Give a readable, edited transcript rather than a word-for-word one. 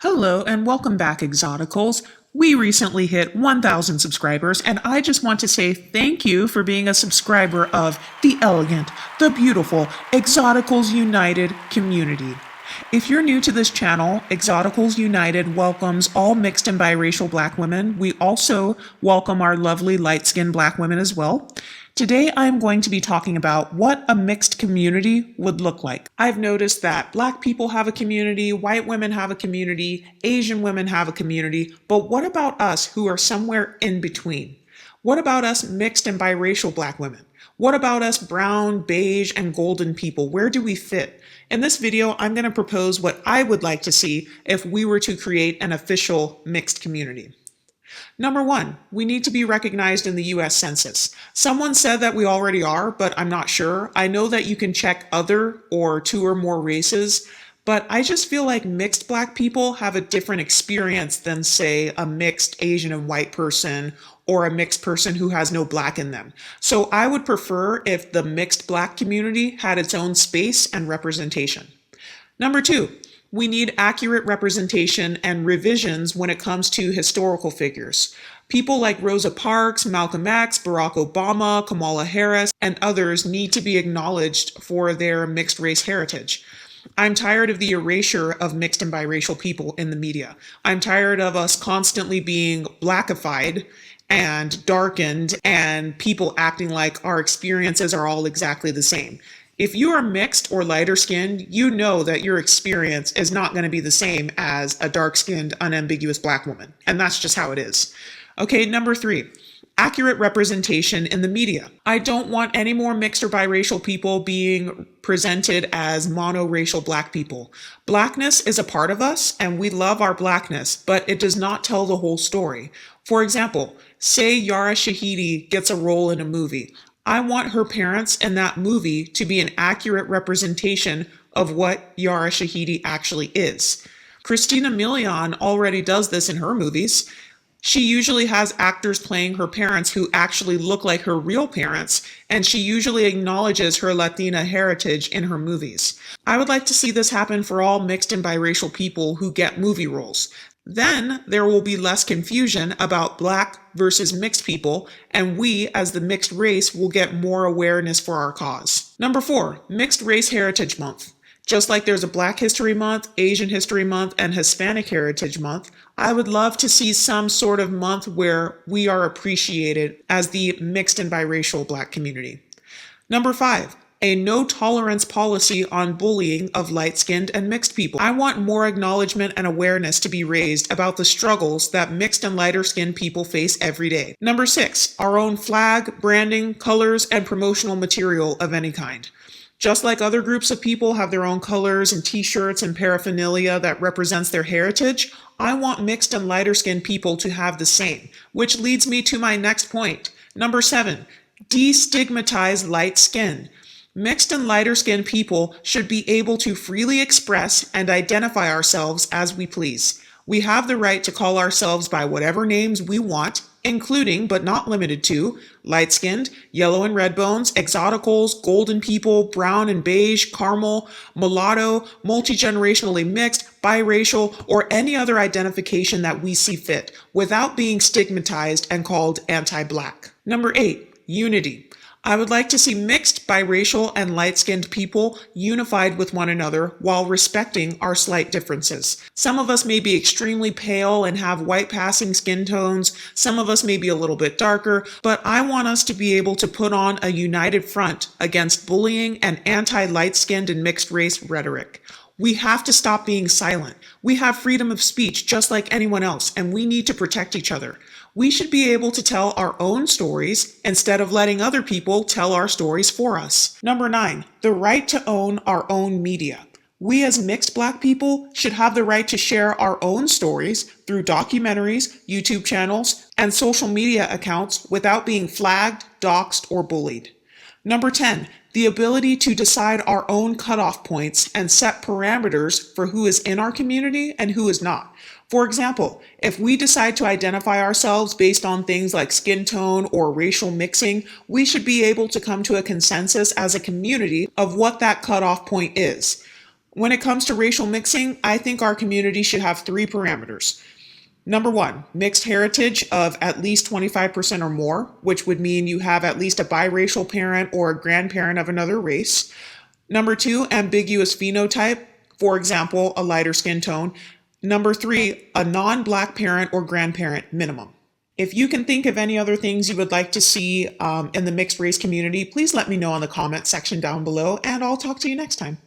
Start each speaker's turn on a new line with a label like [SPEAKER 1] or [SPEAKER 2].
[SPEAKER 1] Hello and welcome back, Exoticals. We recently hit 1,000 subscribers, and I just want to say thank you for being a subscriber of the elegant, the beautiful Exoticals United community. If you're new to this channel, Exoticals United welcomes all mixed and biracial black women. We also welcome our lovely light-skinned black women as well. Today, I'm going to be talking about what a mixed community would look like. I've noticed that black people have a community, white women have a community, Asian women have a community, but what about us who are somewhere in between? What about us mixed and biracial black women? What about us brown, beige, and golden people? Where do we fit? In this video, I'm going to propose what I would like to see if we were to create an official mixed community. Number one, we need to be recognized in the US Census. Someone said that we already are, but I'm not sure. I know that you can check other or two or more races, but I just feel like mixed black people have a different experience than, say, a mixed Asian and white person or a mixed person who has no black in them. So I would prefer if the mixed black community had its own space and representation. Number two, we need accurate representation and revisions when it comes to historical figures. People like Rosa Parks, Malcolm X, Barack Obama, Kamala Harris, and others need to be acknowledged for their mixed race heritage. I'm tired of the erasure of mixed and biracial people in the media. I'm tired of us constantly being blackified and darkened and people acting like our experiences are all exactly the same. If you are mixed or lighter skinned, you know that your experience is not going to be the same as a dark skinned, unambiguous black woman. And that's just how it is. Okay, number three, accurate representation in the media. I don't want any more mixed or biracial people being presented as monoracial black people. Blackness is a part of us and we love our blackness, but it does not tell the whole story. For example, say Yara Shahidi gets a role in a movie. I want her parents in that movie to be an accurate representation of what Yara Shahidi actually is. Christina Milian already does this in her movies. She usually has actors playing her parents who actually look like her real parents, and she usually acknowledges her Latina heritage in her movies. I would like to see this happen for all mixed and biracial people who get movie roles. Then there will be less confusion about black versus mixed people, and we, as the mixed race, will get more awareness for our cause. Number four, Mixed Race Heritage Month. Just like there's a Black History Month, Asian History Month, and Hispanic Heritage Month, I would love to see some sort of month where we are appreciated as the mixed and biracial black community. Number five, a no tolerance policy on bullying of light-skinned and mixed people. I want more acknowledgement and awareness to be raised about the struggles that mixed and lighter-skinned people face every day. Number six, our own flag, branding, colors, and promotional material of any kind. Just like other groups of people have their own colors and t-shirts and paraphernalia that represents their heritage, I want mixed and lighter-skinned people to have the same, which leads me to my next point. Number seven, destigmatize light skin. Mixed and lighter skinned people should be able to freely express and identify ourselves as we please. We have the right to call ourselves by whatever names we want, including but not limited to light-skinned, yellow and red bones, exoticals, golden people, brown and beige, caramel, mulatto, multi-generationally mixed, biracial, or any other identification that we see fit, without being stigmatized and called anti-black. Number eight, unity. I would like to see mixed, biracial, and light-skinned people unified with one another while respecting our slight differences. Some of us may be extremely pale and have white-passing skin tones. Some of us may be a little bit darker, but I want us to be able to put on a united front against bullying and anti-light-skinned and mixed race rhetoric. We have to stop being silent. We have freedom of speech just like anyone else, and we need to protect each other. We should be able to tell our own stories instead of letting other people tell our stories for us. Number nine, the right to own our own media. We as mixed black people should have the right to share our own stories through documentaries, YouTube channels, and social media accounts without being flagged, doxxed, or bullied. Number 10, the ability to decide our own cutoff points and set parameters for who is in our community and who is not. For example, if we decide to identify ourselves based on things like skin tone or racial mixing, we should be able to come to a consensus as a community of what that cutoff point is. When it comes to racial mixing, I think our community should have 3 parameters. Number 1, mixed heritage of at least 25% or more, which would mean you have at least a biracial parent or a grandparent of another race. Number 2, ambiguous phenotype, for example, a lighter skin tone. Number 3, a non-Black parent or grandparent minimum. If you can think of any other things you would like to see in the mixed race community, please let me know in the comment section down below, and I'll talk to you next time.